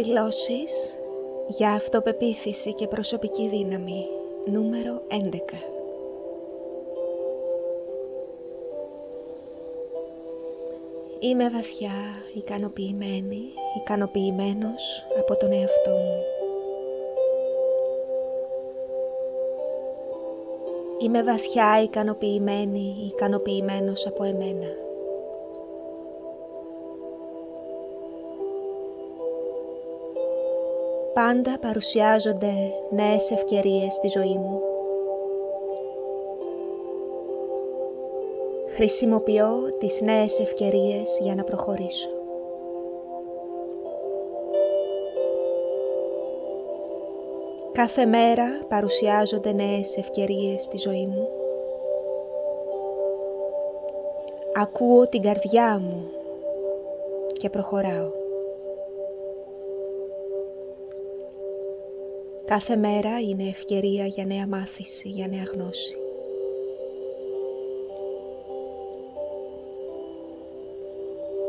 Δηλώσεις για αυτοπεποίθηση και προσωπική δύναμη, νούμερο 11. Είμαι βαθιά ικανοποιημένος από τον εαυτό μου. Είμαι βαθιά ικανοποιημένος από εμένα. Πάντα παρουσιάζονται νέες ευκαιρίες στη ζωή μου. Χρησιμοποιώ τις νέες ευκαιρίες για να προχωρήσω. Κάθε μέρα παρουσιάζονται νέες ευκαιρίες στη ζωή μου. Ακούω την καρδιά μου και προχωράω. Κάθε μέρα είναι ευκαιρία για νέα μάθηση, για νέα γνώση.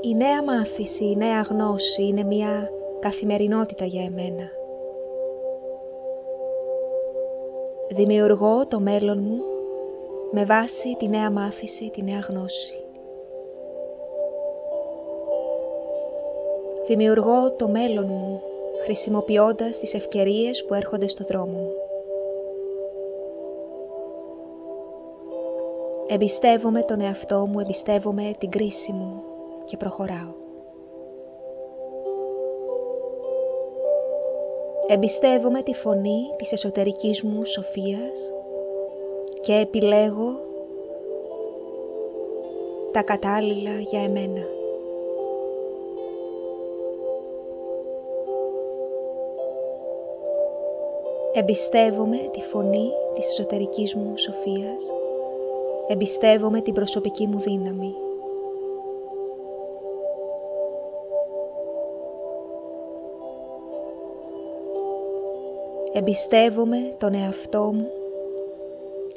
Η νέα μάθηση, η νέα γνώση είναι μια καθημερινότητα για εμένα. Δημιουργώ το μέλλον μου με βάση τη νέα μάθηση, τη νέα γνώση. Δημιουργώ το μέλλον μου χρησιμοποιώντας τις ευκαιρίες που έρχονται στο δρόμο μου. Εμπιστεύομαι τον εαυτό μου, εμπιστεύομαι την κρίση μου και προχωράω. Εμπιστεύομαι τη φωνή της εσωτερικής μου σοφίας και επιλέγω τα κατάλληλα για εμένα. Εμπιστεύομαι τη φωνή της εσωτερικής μου σοφίας. Εμπιστεύομαι την προσωπική μου δύναμη. Εμπιστεύομαι τον εαυτό μου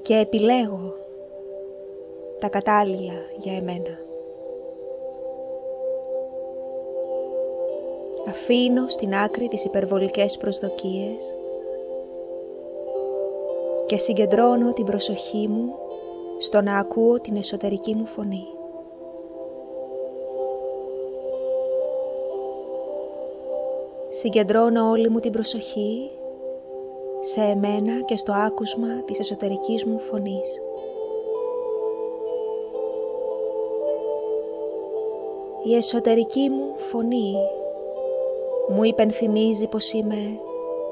και επιλέγω τα κατάλληλα για εμένα. Αφήνω στην άκρη τις υπερβολικές προσδοκίες και συγκεντρώνω την προσοχή μου στο να ακούω την εσωτερική μου φωνή. Συγκεντρώνω όλη μου την προσοχή σε εμένα και στο άκουσμα της εσωτερικής μου φωνής. Η εσωτερική μου φωνή μου υπενθυμίζει πως είμαι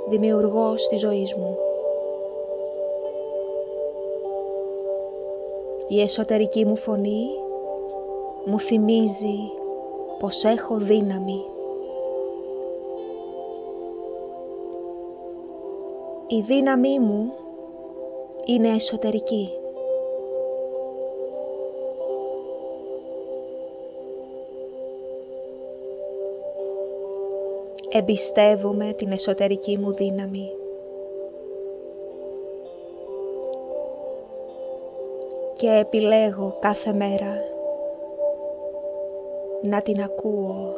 δημιουργός της ζωής μου. Η εσωτερική μου φωνή μου θυμίζει πως έχω δύναμη. Η δύναμή μου είναι εσωτερική. Εμπιστεύομαι την εσωτερική μου δύναμη. Και επιλέγω κάθε μέρα να την ακούω.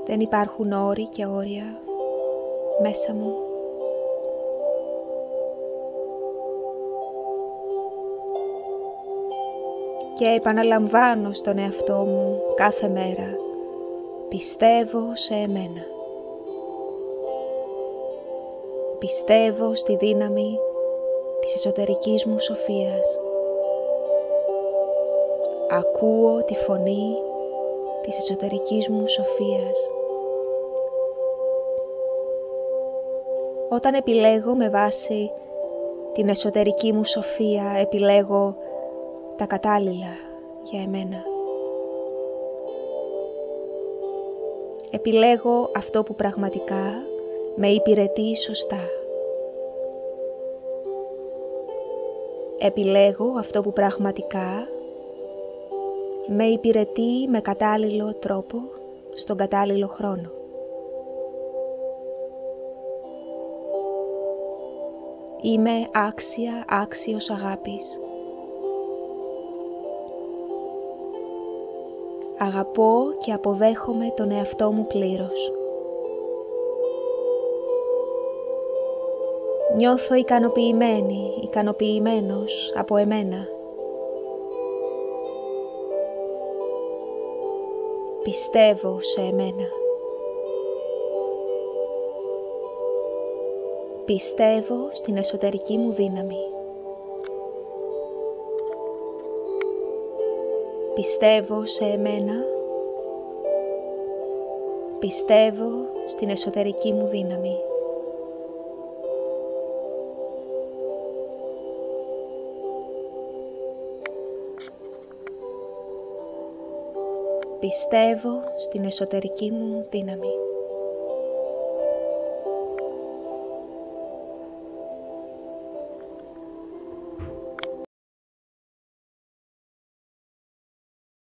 Δεν υπάρχουν όροι και όρια μέσα μου. Και επαναλαμβάνω στον εαυτό μου κάθε μέρα, πιστεύω σε εμένα. Πιστεύω στη δύναμη της εσωτερικής μου σοφίας. Ακούω τη φωνή της εσωτερικής μου σοφίας. Όταν επιλέγω με βάση την εσωτερική μου σοφία, επιλέγω τα κατάλληλα για εμένα. Επιλέγω αυτό που πραγματικά με υπηρετεί σωστά. Επιλέγω αυτό που πραγματικά με υπηρετεί με κατάλληλο τρόπο, στον κατάλληλο χρόνο. Είμαι άξιος αγάπης. Αγαπώ και αποδέχομαι τον εαυτό μου πλήρως. Νιώθω ικανοποιημένος από εμένα. Πιστεύω σε εμένα. Πιστεύω στην εσωτερική μου δύναμη. Πιστεύω σε εμένα. Πιστεύω στην εσωτερική μου δύναμη. Πιστεύω στην εσωτερική μου δύναμη.